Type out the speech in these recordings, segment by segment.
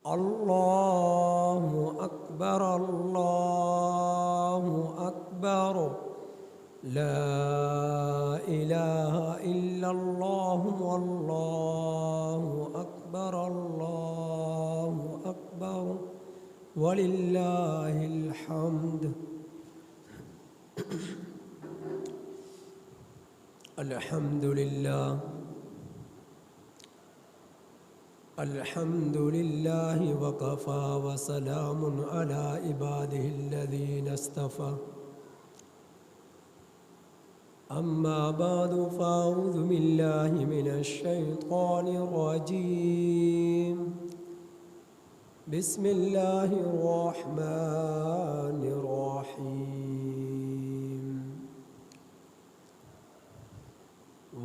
اللہ اکبر اللہ اکبر لا الہ الا اللہ واللہ اکبر وللہ الحمد۔ الحمد للہ وکفی وسلام علی عبادہ الذین اصطفی، اما بعد فاعوذ باللہ من الشیطان الرجیم، بسم اللہ الرحمن الرحیم،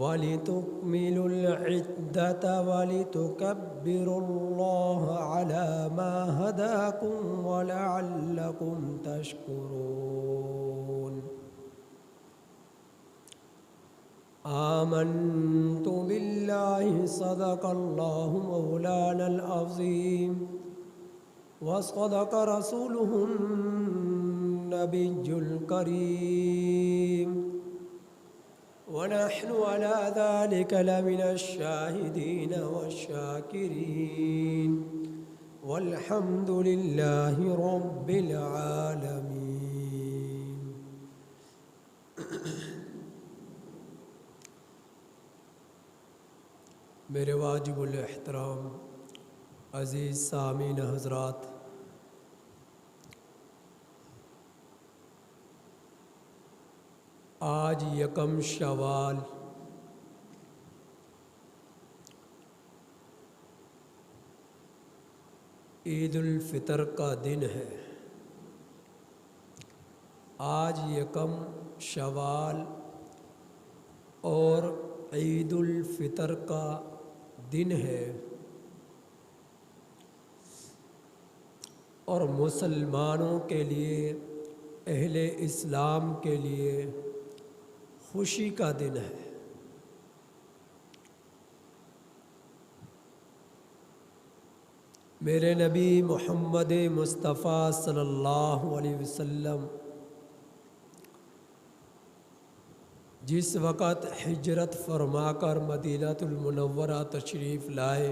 وَلِتُكْمِلُوا الْعِدَّةَ وَلِتُكَبِّرُوا اللَّهَ عَلَى مَا هَدَاكُمْ وَلَعَلَّكُمْ تَشْكُرُونَ۔ آمنت باللہ صدق اللہ مولانا العظیم وصدق رسوله النبی الکریم، ونحن على ذلك لمن الشاهدين والشاكرين، والحمد لله رب العالمين۔ میرے واجب الاحترام عزیز سامعین حضرات، آج یکم شوال عید الفطر کا دن ہے۔ آج یکم شوال اور عید الفطر کا دن ہے، اور مسلمانوں کے لیے، اہل اسلام کے لیے خوشی کا دن ہے۔ میرے نبی محمد مصطفیٰ صلی اللہ علیہ وسلم جس وقت ہجرت فرما کر مدینہ المنورہ تشریف لائے،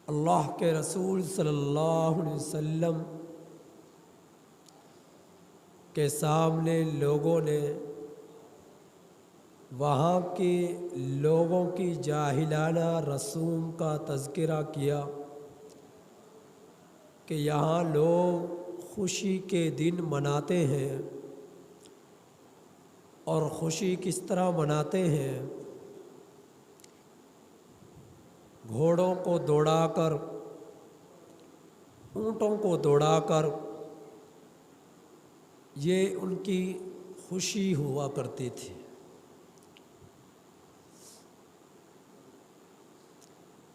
اللہ کے رسول صلی اللہ علیہ وسلم کے سامنے لوگوں نے وہاں کے لوگوں کی جاہلانہ رسوم کا تذکرہ کیا کہ یہاں لوگ خوشی کے دن مناتے ہیں، اور خوشی کس طرح مناتے ہیں؟ گھوڑوں کو دوڑا کر، اونٹوں کو دوڑا کر، یہ ان کی خوشی ہوا کرتی تھی۔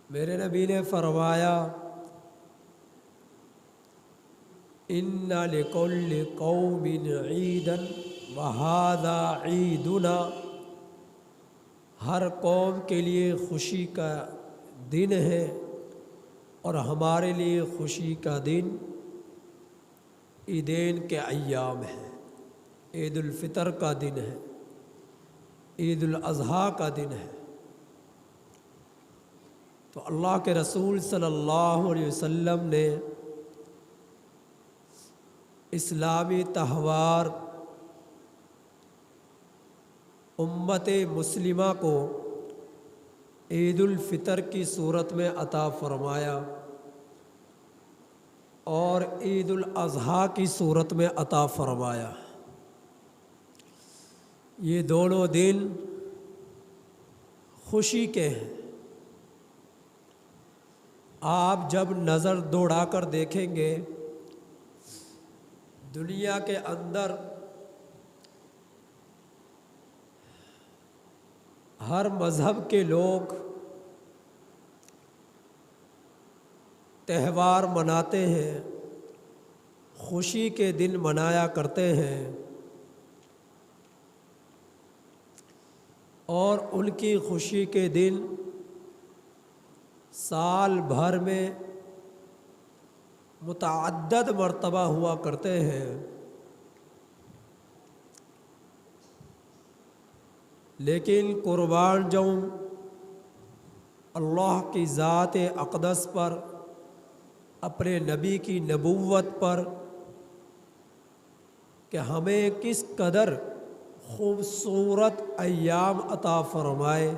میرے نبی نے فرمایا، اِنَّ لِكُلِّ قَوْمٍ عِیدًا وَهَذَا عِیدُنَا، ہر قوم کے لیے خوشی کا دن ہے، اور ہمارے لیے خوشی کا دن عیدین کے ایام ہے۔ عید الفطر کا دن ہے، عید الاضحیٰ کا دن ہے۔ تو اللہ کے رسول صلی اللہ علیہ وسلم نے اسلامی تہوار امت مسلمہ کو عید الفطر کی صورت میں عطا فرمایا اور عید الاضحیٰ کی صورت میں عطا فرمایا۔ یہ دونوں دن خوشی کے ہیں۔ آپ جب نظر دوڑا کر دیکھیں گے، دنیا کے اندر ہر مذہب کے لوگ تہوار مناتے ہیں، خوشی کے دن منایا کرتے ہیں، اور ان کی خوشی کے دن سال بھر میں متعدد مرتبہ ہوا کرتے ہیں، لیکن قربان جاؤں اللہ کی ذات اقدس پر، اپنے نبی کی نبوت پر، کہ ہمیں کس قدر خوبصورت ایام عطا فرمائے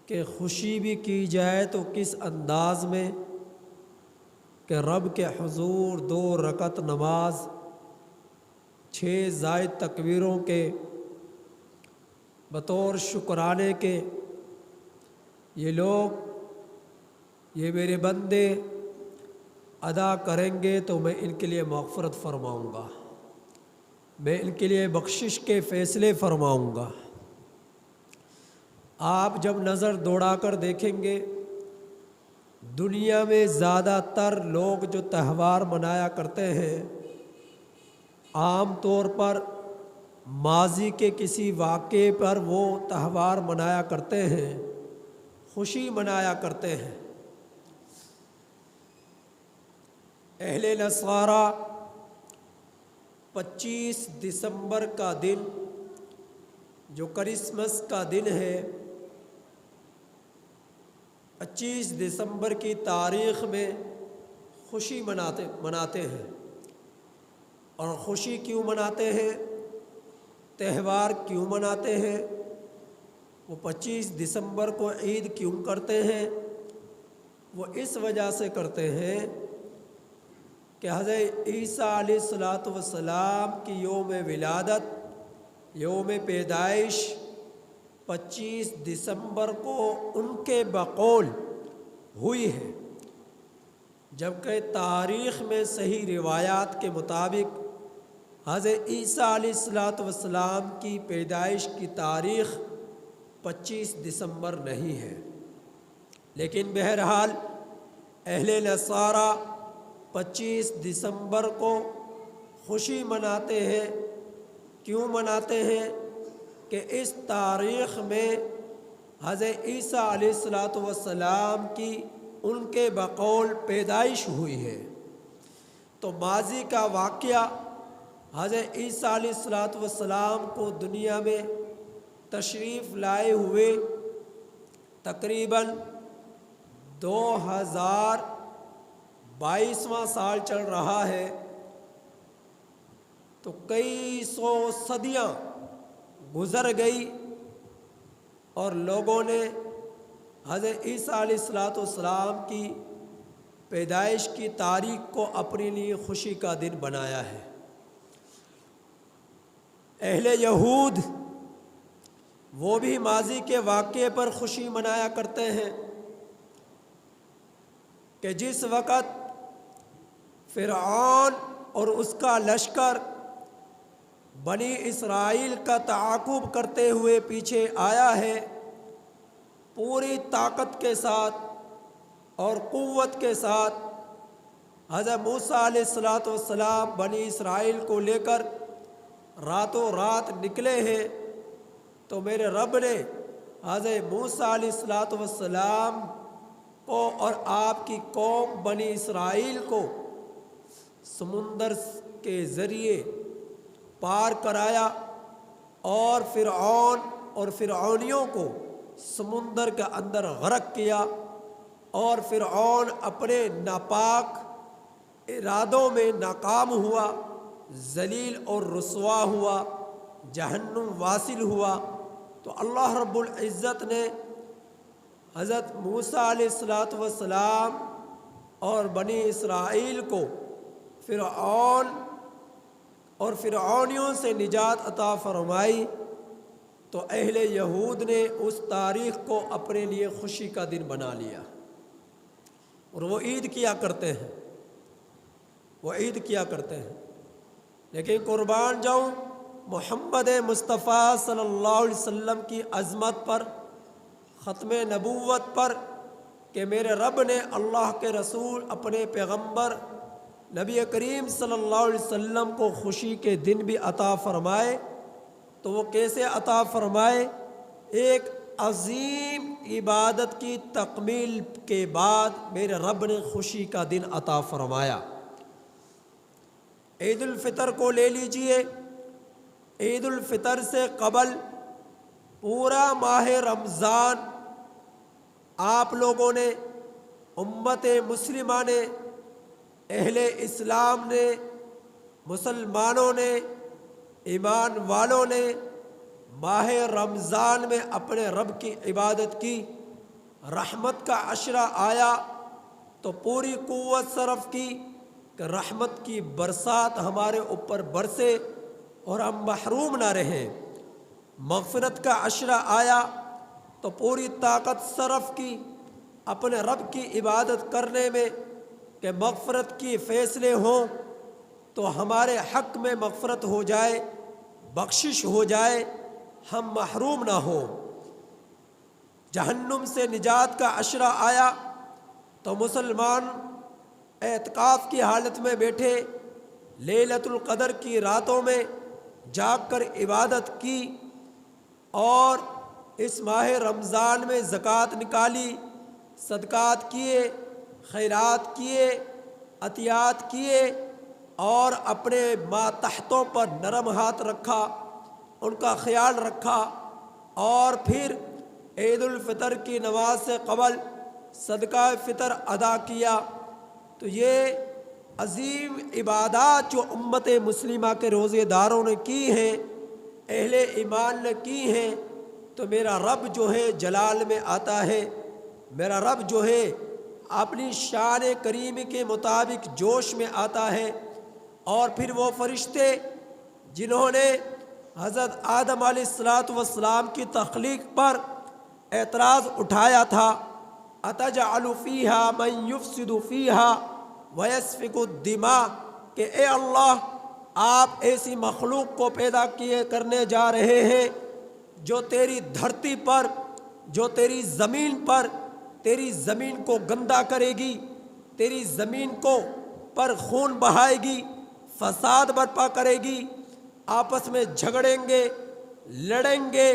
کہ خوشی بھی کی جائے تو کس انداز میں کہ رب کے حضور 2 رکعت نماز 6 زائد تکبیروں کے بطور شکرانے کے یہ لوگ، یہ میرے بندے ادا کریں گے تو میں ان کے لیے مغفرت فرماؤں گا، میں ان کے لیے بخشش کے فیصلے فرماؤں گا۔ آپ جب نظر دوڑا کر دیکھیں گے دنیا میں زیادہ تر لوگ جو تہوار منایا کرتے ہیں، عام طور پر ماضی کے کسی واقعے پر وہ تہوار منایا کرتے ہیں، خوشی منایا کرتے ہیں۔ اہل نصارہ 25 دسمبر کا دن جو کرسمس کا دن ہے، 25 دسمبر کی تاریخ میں خوشی مناتے ہیں۔ اور خوشی کیوں مناتے ہیں، تہوار کیوں مناتے ہیں، وہ 25 دسمبر کو عید کیوں کرتے ہیں؟ وہ اس وجہ سے کرتے ہیں کہ حضرت عیسیٰ علیہ السلام کی یوم ولادت، یوم پیدائش 25 دسمبر کو ان کے بقول ہوئی ہے، جبکہ تاریخ میں صحیح روایات کے مطابق حضرت عیسیٰ علیہ السلام کی پیدائش کی تاریخ 25 دسمبر نہیں ہے۔ لیکن بہرحال اہل نصارہ 25 دسمبر کو خوشی مناتے ہیں۔ کیوں مناتے ہیں؟ کہ اس تاریخ میں حضرت عیسیٰ علیہ السلام کی ان کے بقول پیدائش ہوئی ہے۔ تو ماضی کا واقعہ حضرت عیسیٰ علیہ السلام کو دنیا میں تشریف لائے ہوئے تقریباً 2022واں سال چل رہا ہے، تو کئی سو صدیاں گزر گئی اور لوگوں نے حضرت عیسیٰ علیہ السلام کی پیدائش کی تاریخ کو اپنے لیے خوشی کا دن بنایا ہے۔ اہل یہود وہ بھی ماضی کے واقعے پر خوشی منایا کرتے ہیں کہ جس وقت فرعون اور اس کا لشکر بنی اسرائیل کا تعاقب کرتے ہوئے پیچھے آیا ہے، پوری طاقت کے ساتھ اور قوت کے ساتھ حضرت موسیٰ علیہ السلام بنی اسرائیل کو لے کر راتوں رات نکلے ہیں، تو میرے رب نے حضرت موسیٰ علیہ السلام کو اور آپ کی قوم بنی اسرائیل کو سمندر کے ذریعے پار کرایا اور فرعون اور فرعونیوں کو سمندر کے اندر غرق کیا، اور فرعون اپنے ناپاک ارادوں میں ناکام ہوا، ذلیل اور رسوا ہوا، جہنم واصل ہوا۔ تو اللہ رب العزت نے حضرت موسیٰ علیہ السلام اور بنی اسرائیل کو فرعون اور فرعونیوں سے نجات عطا فرمائی۔ تو اہل یہود نے اس تاریخ کو اپنے لیے خوشی کا دن بنا لیا اور وہ عید کیا کرتے ہیں، لیکن قربان جاؤں محمد مصطفیٰ صلی اللہ علیہ وسلم کی عظمت پر، ختم نبوت پر، کہ میرے رب نے اللہ کے رسول اپنے پیغمبر نبی کریم صلی اللہ علیہ وسلم کو خوشی کے دن بھی عطا فرمائے۔ تو وہ کیسے عطا فرمائے؟ ایک عظیم عبادت کی تکمیل کے بعد میرے رب نے خوشی کا دن عطا فرمایا۔ عید الفطر کو لے لیجئے، عید الفطر سے قبل پورا ماہ رمضان آپ لوگوں نے، امت مسلمہ نے، اہل اسلام نے، مسلمانوں نے، ایمان والوں نے ماہ رمضان میں اپنے رب کی عبادت کی۔ رحمت کا عشرہ آیا تو پوری قوت صرف کی کہ رحمت کی برسات ہمارے اوپر برسے اور ہم محروم نہ رہیں۔ مغفرت کا عشرہ آیا تو پوری طاقت صرف کی اپنے رب کی عبادت کرنے میں کہ مغفرت کی فیصلے ہوں تو ہمارے حق میں مغفرت ہو جائے، بخشش ہو جائے، ہم محروم نہ ہوں۔ جہنم سے نجات کا عشرہ آیا تو مسلمان اعتکاف کی حالت میں بیٹھے لیلۃ القدر کی راتوں میں جاگ کر عبادت کی اور اس ماہ رمضان میں زکوٰۃ نکالی، صدقات کیے، خیرات کیے، عطیات کیے اور اپنے ماتحتوں پر نرم ہاتھ رکھا، ان کا خیال رکھا، اور پھر عید الفطر کی نماز سے قبل صدقہ فطر ادا کیا۔ تو یہ عظیم عبادات جو امت مسلمہ کے روزے داروں نے کی ہیں، اہل ایمان نے کی ہیں، تو میرا رب جو ہے جلال میں آتا ہے، میرا رب جو ہے اپنی شان کریم کے مطابق جوش میں آتا ہے۔ اور پھر وہ فرشتے جنہوں نے حضرت آدم علیہ السلام کی تخلیق پر اعتراض اٹھایا تھا، اتجعل فیہا من یفسد فیہا ویسفک الدماء، کہ اے اللہ آپ ایسی مخلوق کو پیدا کرنے جا رہے ہیں جو تیری دھرتی پر، جو تیری زمین پر، تیری زمین کو گندا کرے گی، تیری زمین کو پر خون بہائے گی، فساد برپا کرے گی، آپس میں جھگڑیں گے، لڑیں گے،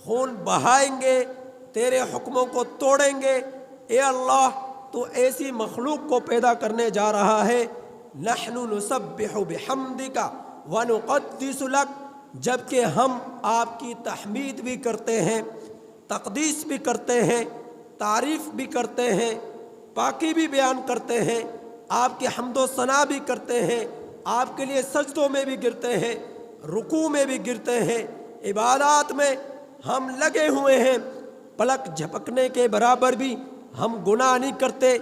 خون بہائیں گے، تیرے حکموں کو توڑیں گے۔ اے اللہ تو ایسی مخلوق کو پیدا کرنے جا رہا ہے، نحن نسبح بحمدک ونقدس لک، جبکہ ہم آپ کی تحمید بھی کرتے ہیں، تقدیس بھی کرتے ہیں، تعریف بھی کرتے ہیں، پاکی بھی بیان کرتے ہیں، آپ کی حمد و ثنا بھی کرتے ہیں، آپ کے لیے سجدوں میں بھی گرتے ہیں، رکوع میں بھی گرتے ہیں، عبادات میں ہم لگے ہوئے ہیں، پلک جھپکنے کے برابر بھی ہم گناہ نہیں کرتے،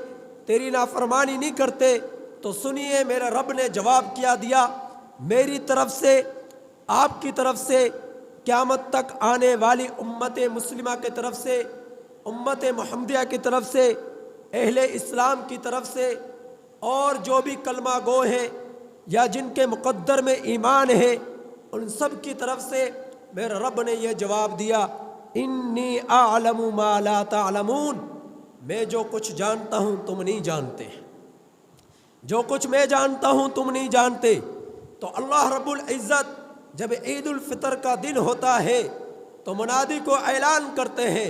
تیری نافرمانی نہیں کرتے۔ تو سنیے میرے رب نے جواب کیا دیا، میری طرف سے، آپ کی طرف سے، قیامت تک آنے والی امت مسلمہ کی طرف سے، امت محمدیہ کی طرف سے، اہل اسلام کی طرف سے، اور جو بھی کلمہ گو ہیں یا جن کے مقدر میں ایمان ہے، ان سب کی طرف سے میرے رب نے یہ جواب دیا، انی اعلم ما لا تعلمون، میں جو کچھ جانتا ہوں تم نہیں جانتے، جو کچھ میں جانتا ہوں تم نہیں جانتے۔ تو اللہ رب العزت جب عید الفطر کا دن ہوتا ہے تو منادی کو اعلان کرتے ہیں،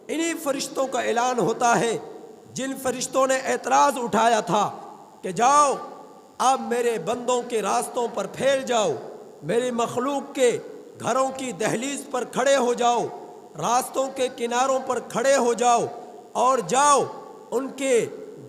انہی فرشتوں کا اعلان ہوتا ہے جن فرشتوں نے اعتراض اٹھایا تھا کہ جاؤ اب میرے بندوں کے راستوں پر پھیل جاؤ، میری مخلوق کے گھروں کی دہلیز پر کھڑے ہو جاؤ، راستوں کے کناروں پر کھڑے ہو جاؤ اور جاؤ ان کے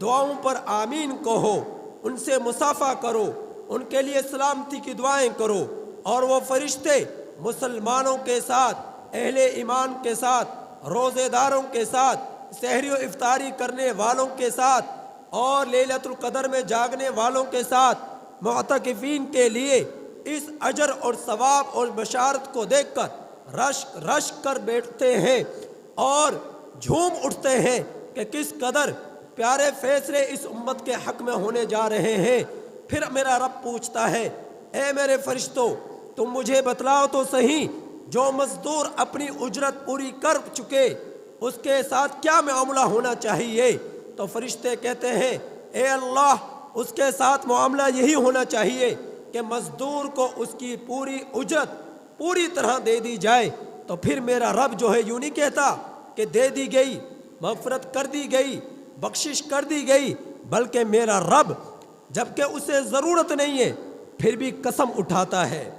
دعاؤں پر آمین کہو، ان سے مصافحہ کرو، ان کے لیے سلامتی کی دعائیں کرو۔ اور وہ فرشتے مسلمانوں کے ساتھ، اہل ایمان کے ساتھ، روزے داروں کے ساتھ، سحری و افطاری کرنے والوں کے ساتھ اور لیلۃ القدر میں جاگنے والوں کے ساتھ معتکفین کے لیے اس اجر اور ثواب اور بشارت کو دیکھ کر رشک رشک کر بیٹھتے ہیں اور جھوم اٹھتے ہیں کہ کس قدر پیارے فیصلے اس امت کے حق میں ہونے جا رہے ہیں۔ پھر میرا رب پوچھتا ہے، اے میرے فرشتوں تم مجھے بتلاؤ تو صحیح، جو مزدور اپنی اجرت پوری کر چکے اس کے ساتھ کیا معاملہ ہونا چاہیے؟ تو فرشتے کہتے ہیں، اے اللہ اس کے ساتھ معاملہ یہی ہونا چاہیے کہ مزدور کو اس کی پوری اجرت پوری طرح دے دی جائے۔ تو پھر میرا رب جو ہے یوں نہیں کہتا کہ دے دی گئی، مغفرت کر دی گئی، بخشش کر دی گئی، بلکہ میرا رب جبکہ اسے ضرورت نہیں ہے پھر بھی قسم اٹھاتا ہے،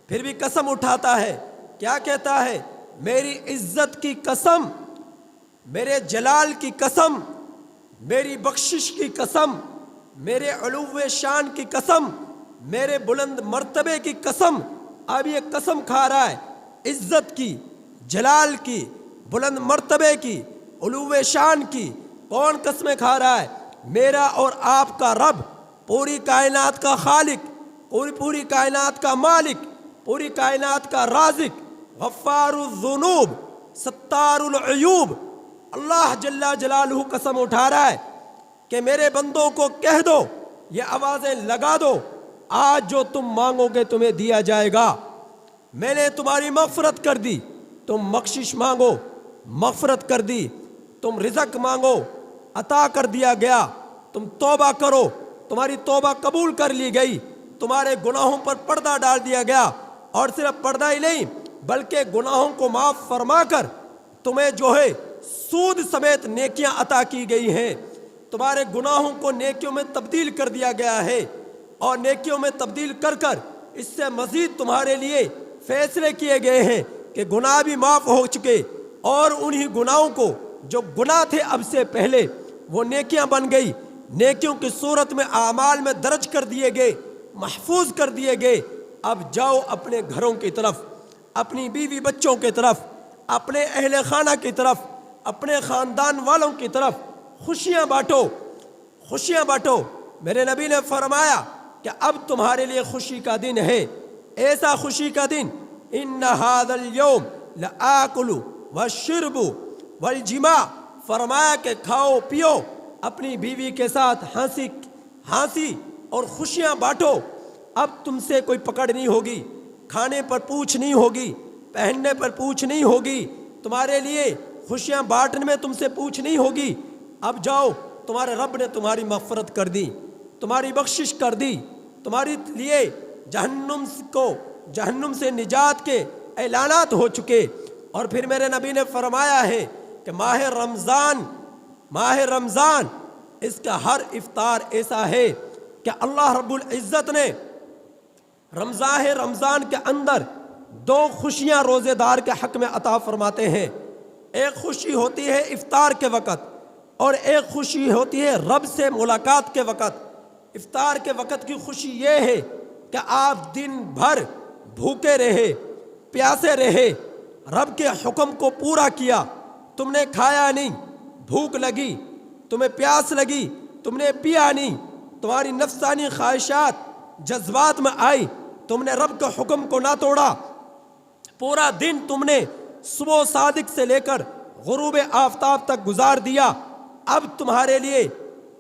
پھر بھی قسم اٹھاتا ہے۔ کیا کہتا ہے؟ میری عزت کی قسم، میرے جلال کی قسم، میری بخشش کی قسم، میرے علو شان کی قسم، میرے بلند مرتبے کی قسم۔ اب یہ قسم کھا رہا ہے عزت کی، جلال کی، بلند مرتبے کی، علو شان کی۔ کون قسمیں کھا رہا ہے؟ میرا اور آپ کا رب، پوری کائنات کا خالق، پوری کائنات کا مالک، پوری کائنات کا رازق، غفار الذنوب، ستار العیوب۔ اللہ جل جلالہ قسم اٹھا رہا ہے کہ میرے بندوں کو کہہ دو، یہ آوازیں لگا دو، آج جو تم مانگو گے تمہیں دیا جائے گا۔ میں نے تمہاری مغفرت کر دی، تم بخشش مانگو، مغفرت کر دی، تم رزق مانگو، عطا کر دیا گیا، تم توبہ کرو، تمہاری توبہ قبول کر لی گئی، تمہارے گناہوں پر پردہ ڈال دیا گیا، اور صرف پردہ ہی نہیں بلکہ گناہوں کو معاف فرما کر تمہیں جو ہے سود سمیت نیکیاں عطا کی گئی ہیں۔ تمہارے گناہوں کو نیکیوں میں تبدیل کر دیا گیا ہے، اور نیکیوں میں تبدیل کر کر اس سے مزید تمہارے لیے فیصلے کیے گئے ہیں کہ گناہ بھی معاف ہو چکے، اور انہی گناہوں کو جو گناہ تھے اب سے پہلے وہ نیکیاں بن گئی، نیکیوں کی صورت میں اعمال میں درج کر دیے گئے، محفوظ کر دیے گئے۔ اب جاؤ اپنے گھروں کی طرف، اپنی بیوی بچوں کی طرف، اپنے اہل خانہ کی طرف، اپنے خاندان والوں کی طرف خوشیاں بانٹو، خوشیاں بانٹو۔ میرے نبی نے فرمایا کہ اب تمہارے لیے خوشی کا دن ہے، ایسا خوشی کا دن، ان ھذا اليوم لآکل واشرب والجماع، فرمایا کہ کھاؤ پیو، اپنی بیوی کے ساتھ ہنسی اور خوشیاں بانٹو۔ اب تم سے کوئی پکڑ نہیں ہوگی، کھانے پر پوچھ نہیں ہوگی، پہننے پر پوچھ نہیں ہوگی، تمہارے لیے خوشیاں بانٹنے میں تم سے پوچھ نہیں ہوگی۔ اب جاؤ، تمہارے رب نے تمہاری مغفرت کر دی، تمہاری بخشش کر دی، تمہارے لیے جہنم سے نجات کے اعلانات ہو چکے۔ اور پھر میرے نبی نے فرمایا ہے کہ ماہ رمضان اس کا ہر افطار ایسا ہے کہ اللہ رب العزت نے رمضان کے اندر دو خوشیاں روزے دار کے حق میں عطا فرماتے ہیں۔ ایک خوشی ہوتی ہے افطار کے وقت، اور ایک خوشی ہوتی ہے رب سے ملاقات کے وقت۔ افطار کے وقت کی خوشی یہ ہے کہ آپ دن بھر بھوکے رہے، پیاسے رہے، رب کے حکم کو پورا کیا، تم نے کھایا نہیں، بھوک لگی، تمہیں پیاس لگی، تم نے پیا نہیں، تمہاری نفسانی خواہشات جذبات میں آئی، تم نے رب کے حکم کو نہ توڑا، پورا دن تم نے صبح صادق سے لے کر غروب آفتاب تک گزار دیا۔ اب تمہارے لیے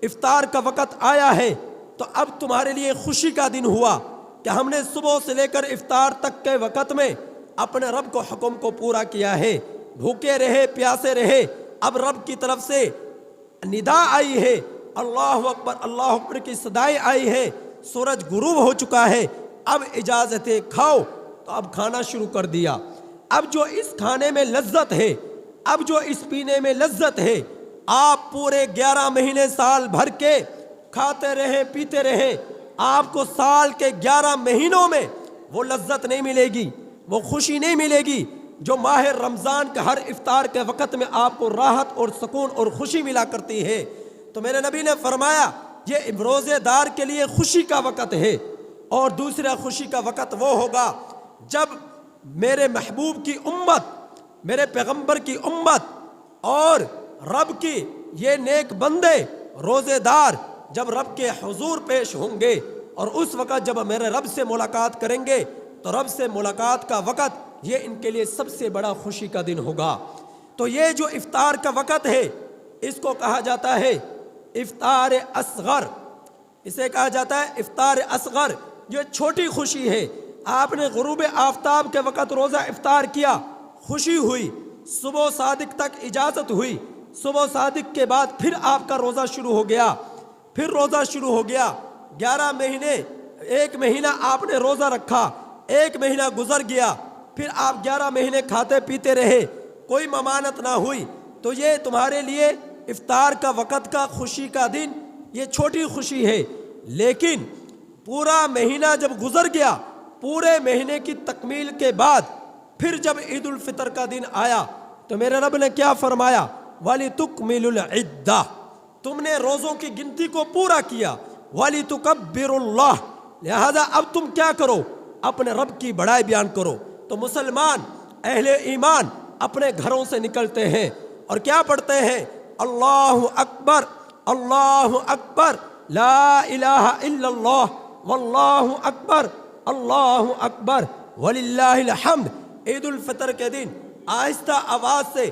افطار کا وقت آیا ہے، تو اب تمہارے لیے خوشی کا دن ہوا کہ ہم نے صبح سے لے کر افطار تک کے وقت میں اپنے رب کو حکم کو پورا کیا ہے، بھوکے رہے، پیاسے رہے۔ اب رب کی طرف سے ندا آئی ہے، اللہ اکبر کی صدائیں آئی ہے، سورج غروب ہو چکا ہے، اب اجازت ہے کھاؤ، تو اب کھانا شروع کر دیا۔ اب جو اس کھانے میں لذت ہے، اب جو اس پینے میں لذت ہے، آپ پورے 11 مہینے سال بھر کے کھاتے رہے، پیتے رہے، آپ کو سال کے 11 مہینوں میں وہ لذت نہیں ملے گی، وہ خوشی نہیں ملے گی جو ماہ رمضان کے ہر افطار کے وقت میں آپ کو راحت اور سکون اور خوشی ملا کرتی ہے۔ تو میرے نبی نے فرمایا یہ روزے دار کے لیے خوشی کا وقت ہے، اور دوسرا خوشی کا وقت وہ ہوگا جب میرے محبوب کی امت، میرے پیغمبر کی امت اور رب کی یہ نیک بندے روزے دار جب رب کے حضور پیش ہوں گے، اور اس وقت جب میرے رب سے ملاقات کریں گے، تو رب سے ملاقات کا وقت یہ ان کے لیے سب سے بڑا خوشی کا دن ہوگا۔ تو یہ جو افطار کا وقت ہے اس کو کہا جاتا ہے افطار اصغر، اسے کہا جاتا ہے افطار اصغر، یہ چھوٹی خوشی ہے۔ آپ نے غروب آفتاب کے وقت روزہ افطار کیا، خوشی ہوئی، صبح صادق تک اجازت ہوئی، صبح صادق کے بعد پھر آپ کا روزہ شروع ہو گیا، پھر روزہ شروع ہو گیا، 11 مہینے، 1 مہینہ آپ نے روزہ رکھا، 1 مہینہ گزر گیا، پھر آپ 11 مہینے کھاتے پیتے رہے، کوئی ممانت نہ ہوئی تو یہ تمہارے لیے افطار کا وقت کا خوشی کا دن یہ چھوٹی خوشی ہے، لیکن پورا مہینہ جب گزر گیا، پورے مہینے کی تکمیل کے بعد پھر جب عید الفطر کا دن آیا تو میرے رب نے کیا فرمایا؟ وَلِتُكْمِلُ الْعِدَّةَ، تم نے روزوں کی گنتی کو پورا کیا، وَلِتُكَبِّرُ اللَّهَ، لہذا اب تم کیا کرو؟ اپنے رب کی بڑائی بیان کرو۔ تو مسلمان اہل ایمان اپنے گھروں سے نکلتے ہیں اور کیا پڑھتے ہیں؟ اللہ اکبر، اللہ اکبر، لا الہ الا اللہ، واللہ اکبر، اللہ اکبر، وللہ الحمد۔ عید الفطر کے دن آہستہ آواز سے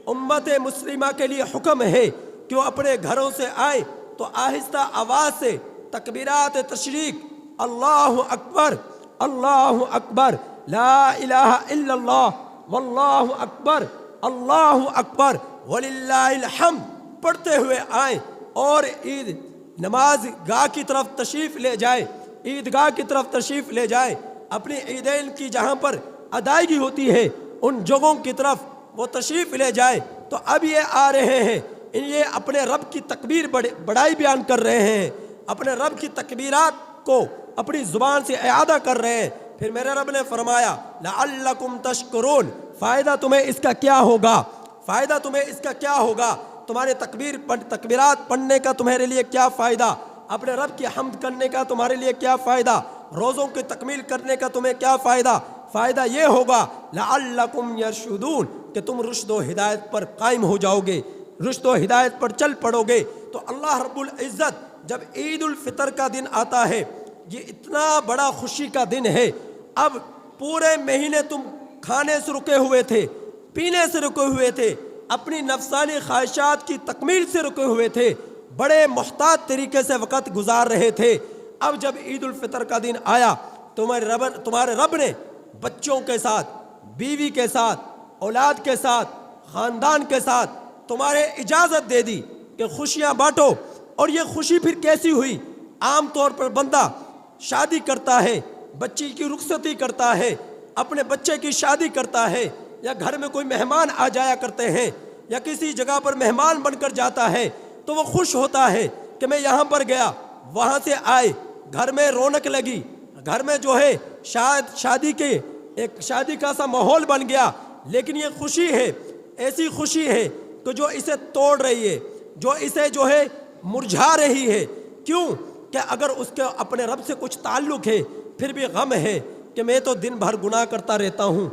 امت مسلمہ کے لیے حکم ہے کہ وہ اپنے گھروں سے آئیں تو آہستہ آواز سے تکبیرات تشریق، اللہ اکبر، اللہ اکبر، لا الہ الا اللہ، واللہ اکبر، اللہ اکبر، وللہ الحمد پڑھتے ہوئے آئیں اور عید نماز گاہ کی طرف تشریف لے جائیں، عیدگاہ کی طرف تشریف لے جائیں، اپنی عیدین کی جہاں پر ادائیگی ہوتی ہے ان جگہوں کی طرف وہ تشریف لے جائیں۔ تو اب یہ آ رہے ہیں، یہ اپنے رب کی تکبیر بڑائی بیان کر رہے ہیں، اپنے رب کی تکبیرات کو اپنی زبان سے اعادہ کر رہے ہیں۔ پھر میرے رب نے فرمایا لعلکم تشکرون، فائدہ تمہیں اس کا کیا ہوگا؟ فائدہ تمہیں اس کا کیا ہوگا؟ تمہارے تکبیرات پڑھنے کا تمہارے لیے کیا فائدہ؟ اپنے رب کی حمد کرنے کا تمہارے لیے کیا فائدہ؟ روزوں کی تکمیل کرنے کا تمہیں کیا فائدہ؟ فائدہ یہ ہوگا لعلکم یرشدون، کہ تم رشد و ہدایت پر قائم ہو جاؤ گے، رشد و ہدایت پر چل پڑو گے۔ تو اللہ رب العزت جب عید الفطر کا دن آتا ہے، یہ اتنا بڑا خوشی کا دن ہے، اب پورے مہینے تم کھانے سے رکے ہوئے تھے، پینے سے رکے ہوئے تھے، اپنی نفسانی خواہشات کی تکمیل سے رکے ہوئے تھے، بڑے محتاط طریقے سے وقت گزار رہے تھے۔ اب جب عید الفطر کا دن آیا تمہارے رب نے بچوں کے ساتھ، بیوی کے ساتھ، اولاد کے ساتھ، خاندان کے ساتھ تمہارے اجازت دے دی کہ خوشیاں بانٹو۔ اور یہ خوشی پھر کیسی ہوئی؟ عام طور پر بندہ شادی کرتا ہے، بچی کی رخصتی کرتا ہے، اپنے بچے کی شادی کرتا ہے، یا گھر میں کوئی مہمان آ جایا کرتے ہیں، یا کسی جگہ پر مہمان بن کر جاتا ہے تو وہ خوش ہوتا ہے کہ میں یہاں پر گیا، وہاں سے آئے، گھر میں رونق لگی، گھر میں جو ہے شادی کا سا ماحول بن گیا۔ لیکن یہ خوشی ہے، ایسی خوشی ہے کہ جو اسے توڑ رہی ہے، جو اسے جو ہے مرجھا رہی ہے۔ کیوں؟ کہ اگر اس کے اپنے رب سے کچھ تعلق ہے پھر بھی غم ہے کہ میں تو دن بھر گناہ کرتا رہتا ہوں،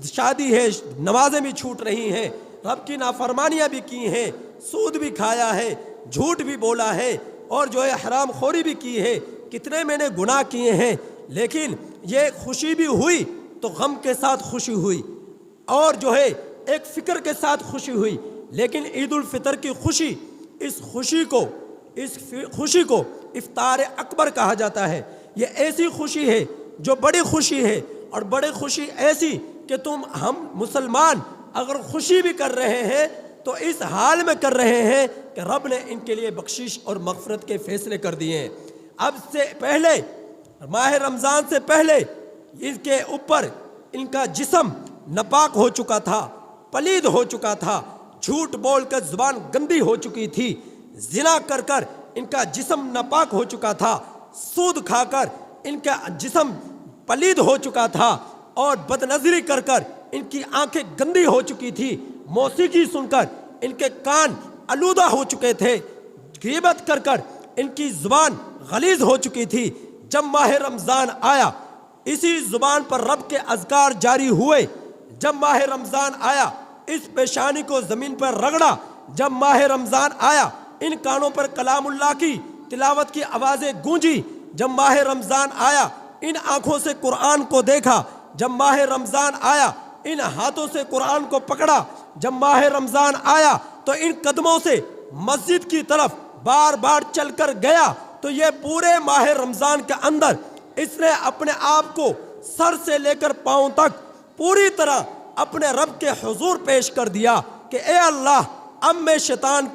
شادی ہے، نمازیں بھی چھوٹ رہی ہیں، رب کی نافرمانیاں بھی کی ہیں، سود بھی کھایا ہے، جھوٹ بھی بولا ہے، اور جو ہے حرام خوری بھی کی ہے، کتنے میں نے گناہ کیے ہیں۔ لیکن یہ خوشی بھی ہوئی تو غم کے ساتھ خوشی ہوئی، اور جو ہے ایک فکر کے ساتھ خوشی ہوئی۔ لیکن عید الفطر کی خوشی، اس خوشی کو افطار اکبر کہا جاتا ہے۔ یہ ایسی خوشی ہے جو بڑی خوشی ہے، اور بڑی خوشی ایسی کہ ہم مسلمان اگر خوشی بھی کر رہے ہیں تو اس حال میں کر رہے ہیں کہ رب نے ان کے لیے بخشش اور مغفرت کے فیصلے کر دیے ہیں۔ اب سے پہلے، ماہ رمضان سے پہلے، ان کے اوپر ان کا جسم ناپاک ہو چکا تھا، پلید ہو چکا تھا، جھوٹ بول کر زبان گندی ہو چکی تھی، زنا کر کر ان کا جسم ناپاک ہو چکا تھا، سود کھا کر ان کا جسم پلید ہو چکا تھا، اور بدنظری کر کر ان کی آنکھیں گندی ہو چکی تھی، موسیقی سن کر ان کے کان آلودہ ہو چکے تھے، غیبت کر کر ان کی زبان غلیظ ہو چکی تھی۔ جب ماہ رمضان آیا، اسی زبان پر رب کے اذکار جاری ہوئے۔ جب ماہ رمضان آیا، اس پیشانی کو زمین پر رگڑا۔ جب ماہ رمضان آیا، ان کانوں پر کلام اللہ کی تلاوت کی آوازیں گونجی۔ جب ماہ رمضان آیا، ان آنکھوں سے قرآن کو دیکھا۔ جب ماہ رمضان آیا، ان ہاتھوں سے قرآن کو پکڑا۔ جب ماہ رمضان آیا تو ان قدموں سے مسجد کی طرف بار بار چل کر گیا۔ تو یہ پورے ماہ رمضان کے اندر اس نے اپنے آپ کو سر سے لے کر پاؤں تک پوری طرح اپنے رب کے حضور پیش کر دیا کہ اے اللہ، اب میں شیطان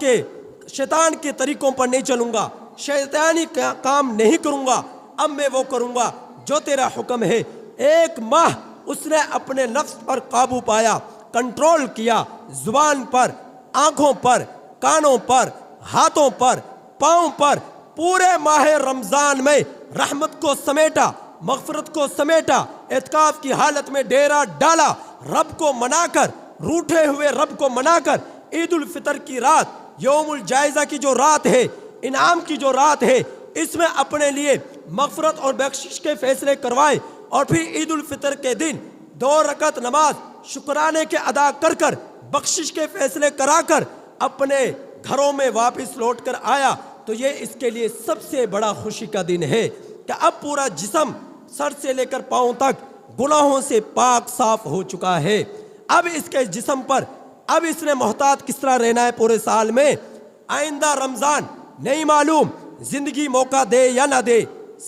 کے طریقوں پر نہیں چلوں گا، شیطانی کام نہیں کروں گا، اب میں وہ کروں گا جو تیرا حکم ہے۔ ایک ماہ اس نے اپنے نفس پر قابو پایا، کنٹرول کیا، زبان پر، آنکھوں پر، کانوں پر، ہاتھوں پر، پاؤں پر، پورے ماہ رمضان میں رحمت کو سمیٹا، مغفرت کو سمیٹا، اعتکاف کی حالت میں ڈیرا ڈالا، رب کو منا کر، روٹھے ہوئے رب کو منا کر عید الفطر کی رات، یوم الجائزہ کی جو رات ہے، انعام کی جو رات ہے، اس میں اپنے لیے مغفرت اور بخشش کے فیصلے کروائے، اور پھر عید الفطر کے دن 2 رکعت نماز شکرانے کے ادا کر کر، بخشش کے فیصلے کرا کر اپنے گھروں میں واپس لوٹ کر آیا، تو یہ اس کے لیے سب سے بڑا خوشی کا دن ہے کہ اب پورا جسم سر سے لے کر پاؤں تک گناہوں سے پاک صاف ہو چکا ہے۔ اب اس کے جسم پر اب اس نے محتاط کس طرح رہنا ہے پورے سال میں؟ آئندہ رمضان نہیں معلوم زندگی موقع دے یا نہ دے،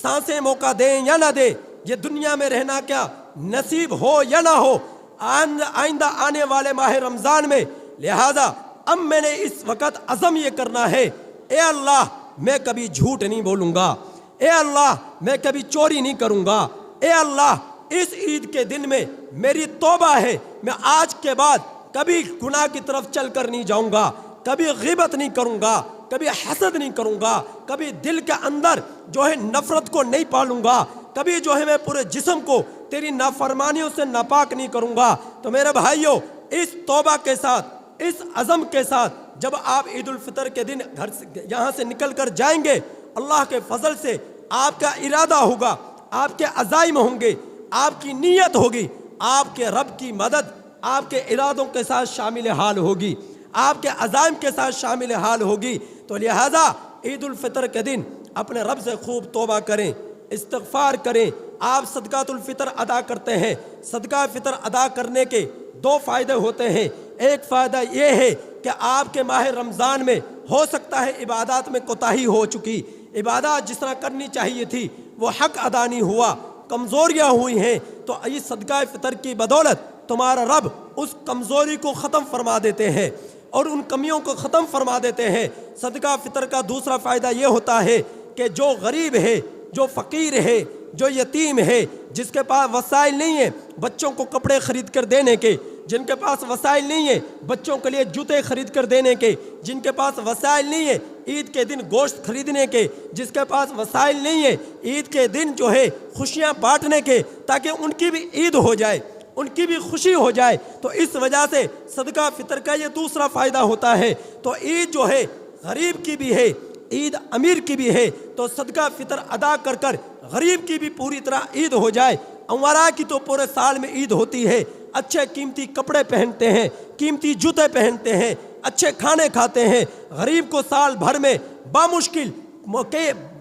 سانسیں موقع دیں یا نہ دے، یہ دنیا میں رہنا کیا نصیب ہو یا نہ ہو آئندہ آنے والے ماہ رمضان میں۔ لہذا اب میں نے اس وقت عزم یہ کرنا ہے، اے اللہ میں کبھی جھوٹ نہیں بولوں گا، اے اللہ میں کبھی چوری نہیں کروں گا، اے اللہ اس عید کے دن میں میری توبہ ہے، میں آج کے بعد کبھی گناہ کی طرف چل کر نہیں جاؤں گا، کبھی غیبت نہیں کروں گا، کبھی حسد نہیں کروں گا، کبھی دل کے اندر جو ہے نفرت کو نہیں پالوں گا، کبھی جو ہے میں پورے جسم کو تیری نافرمانیوں سے ناپاک نہیں کروں گا۔ تو میرے بھائیوں، اس توبہ کے ساتھ، اس عزم کے ساتھ جب آپ عید الفطر کے دن گھر سے یہاں سے نکل کر جائیں گے، اللہ کے فضل سے آپ کا ارادہ ہوگا، آپ کے عزائم ہوں گے، آپ کی نیت ہوگی، آپ کے رب کی مدد آپ کے ارادوں کے ساتھ شامل حال ہوگی، آپ کے عزائم کے ساتھ شامل حال ہوگی۔ تو لہذا عید الفطر کے دن اپنے رب سے خوب توبہ کریں، استغفار کریں۔ آپ صدقۃ الفطر ادا کرتے ہیں، صدقہ فطر ادا کرنے کے 2 فائدے ہوتے ہیں۔ ایک فائدہ یہ ہے کہ آپ کے ماہ رمضان میں ہو سکتا ہے عبادات میں کوتاہی ہو چکی، عبادات جس طرح کرنی چاہیے تھی وہ حق ادا نہیں ہوا، کمزوریاں ہوئی ہیں، تو اس صدقہ فطر کی بدولت تمہارا رب اس کمزوری کو ختم فرما دیتے ہیں اور ان کمیوں کو ختم فرما دیتے ہیں۔ صدقہ فطر کا دوسرا فائدہ یہ ہوتا ہے کہ جو غریب ہے، جو فقیر ہے، جو یتیم ہے، جس کے پاس وسائل نہیں ہیں بچوں کو کپڑے خرید کر دینے کے، جن کے پاس وسائل نہیں ہیں بچوں کے لیے جوتے خرید کر دینے کے، جن کے پاس وسائل نہیں ہے عید کے دن گوشت خریدنے کے، جس کے پاس وسائل نہیں ہے عید کے دن جو ہے خوشیاں بانٹنے کے، تاکہ ان کی بھی عید ہو جائے، ان کی بھی خوشی ہو جائے، تو اس وجہ سے صدقہ فطر کا یہ دوسرا فائدہ ہوتا ہے۔ تو عید جو ہے غریب کی بھی ہے، عید امیر کی بھی ہے، تو صدقہ فطر ادا کر کر غریب کی بھی پوری طرح عید ہو جائے۔ امراء کی تو پورے سال میں عید ہوتی ہے، اچھے قیمتی کپڑے پہنتے ہیں، قیمتی جوتے پہنتے ہیں، اچھے کھانے کھاتے ہیں۔ غریب کو سال بھر میں بامشکل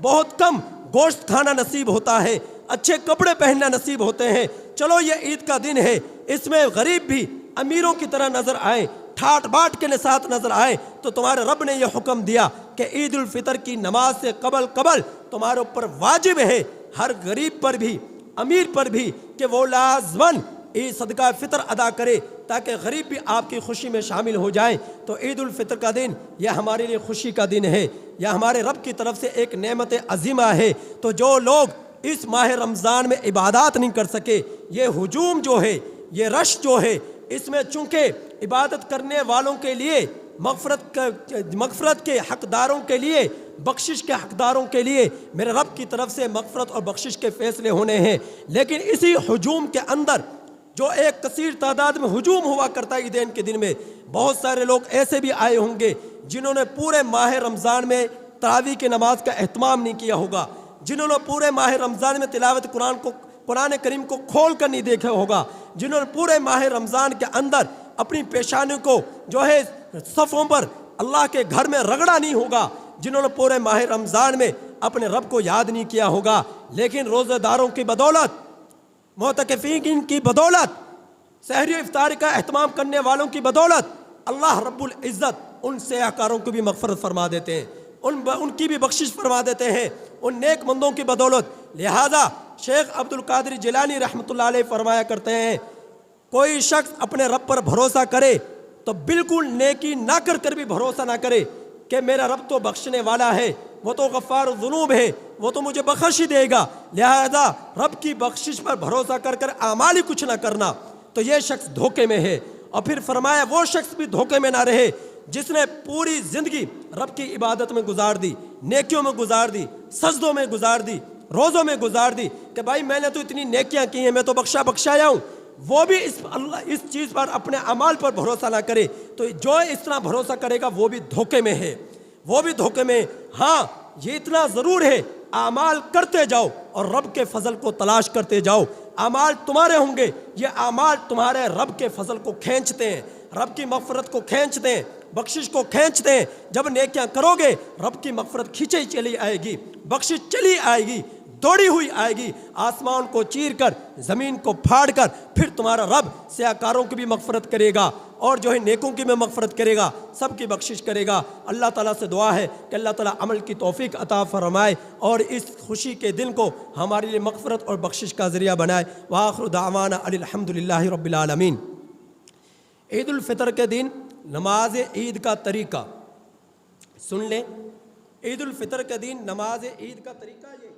بہت کم گوشت کھانا نصیب ہوتا ہے، اچھے کپڑے پہننا نصیب ہوتے ہیں۔ چلو یہ عید کا دن ہے، اس میں غریب بھی امیروں کی طرح نظر آئے، ٹھاٹ باٹ کے ساتھ نظر آئے، تو تمہارے رب نے یہ حکم دیا کہ عید الفطر کی نماز سے قبل تمہارے اوپر واجب ہے ہر غریب پر بھی، امیر پر بھی، کہ وہ لازماً عید صدقہ فطر ادا کرے تاکہ غریب بھی آپ کی خوشی میں شامل ہو جائیں۔ تو عید الفطر کا دن یہ ہمارے لیے خوشی کا دن ہے، یہ ہمارے رب کی طرف سے ایک نعمت عظیمہ ہے۔ تو جو لوگ اس ماہ رمضان میں عبادات نہیں کر سکے، یہ ہجوم جو ہے، یہ رش جو ہے، اس میں چونکہ عبادت کرنے والوں کے لیے مغفرت کے حقداروں کے لیے، بخشش کے حقداروں کے لیے میرے رب کی طرف سے مغفرت اور بخشش کے فیصلے ہونے ہیں، لیکن اسی ہجوم کے اندر جو ایک کثیر تعداد میں ہجوم ہوا کرتا ہے عیدین کے دن میں، بہت سارے لوگ ایسے بھی آئے ہوں گے جنہوں نے پورے ماہ رمضان میں تراویح کی نماز کا اہتمام نہیں کیا ہوگا، جنہوں نے پورے ماہ رمضان میں تلاوت قرآن کریم کو کھول کر نہیں دیکھا ہوگا، جنہوں نے پورے ماہ رمضان کے اندر اپنی پیشانی کو جو ہے صفوں پر اللہ کے گھر میں رگڑا نہیں ہوگا، جنہوں نے پورے ماہ رمضان میں اپنے رب کو یاد نہیں کیا ہوگا، لیکن روزہ داروں کی بدولت، معتکفین کی بدولت، سحری افطاری کا اہتمام کرنے والوں کی بدولت اللہ رب العزت ان سیاہ کاروں کو بھی مغفرت فرما دیتے ہیں، ان کی بھی بخشش فرما دیتے ہیں، ان نیک مندوں کی بدولت۔ لہذا شیخ عبد القادر جیلانی رحمۃ اللہ علیہ فرمایا کرتے ہیں، کوئی شخص اپنے رب پر بھروسہ کرے تو بالکل نیکی نہ کر کر بھی بھروسہ نہ کرے کہ میرا رب تو بخشنے والا ہے، وہ تو غفار الذنوب ہے، وہ تو مجھے بخش ہی دے گا، لہذا رب کی بخشش پر بھروسہ کر کر اعمال ہی کچھ نہ کرنا، تو یہ شخص دھوکے میں ہے۔ اور پھر فرمایا وہ شخص بھی دھوکے میں نہ رہے جس نے پوری زندگی رب کی عبادت میں گزار دی، نیکیوں میں گزار دی، سجدوں میں گزار دی، روزوں میں گزار دی کہ بھائی میں نے تو اتنی نیکیاں کی ہیں، میں تو بخشایا ہوں، وہ بھی اس چیز پر اپنے اعمال پر بھروسہ نہ کرے تو جو اس طرح بھروسہ کرے گا وہ بھی دھوکے میں ہے، وہ بھی دھوکے میں۔ ہاں یہ اتنا ضرور ہے، اعمال کرتے جاؤ اور رب کے فضل کو تلاش کرتے جاؤ، اعمال تمہارے ہوں گے، یہ اعمال تمہارے رب کے فضل کو کھینچتے ہیں، رب کی مغفرت کو کھینچتے ہیں، بخشش کو کھینچتے ہیں۔ جب نیکیاں کرو گے رب کی مغفرت کھینچی چلی آئے گی، بخشش چلی آئے گی، دوڑی ہوئی آئے گی، آسمان کو چیر کر زمین کو پھاڑ کر پھر تمہارا رب سیاکاروں کی بھی مغفرت کرے گا اور جو ہے نیکوں کی بھی مغفرت کرے گا، سب کی بخشش کرے گا۔ اللہ تعالیٰ سے دعا ہے کہ اللہ تعالیٰ عمل کی توفیق عطا فرمائے اور اس خوشی کے دن کو ہمارے لیے مغفرت اور بخشش کا ذریعہ بنائے۔ وآخر دعوانا ان الحمدللہ رب العالمین۔ عید الفطر کے دن نماز عید کا طریقہ سن لیں۔ عید الفطر کے دن نماز عید کا طریقہ یہ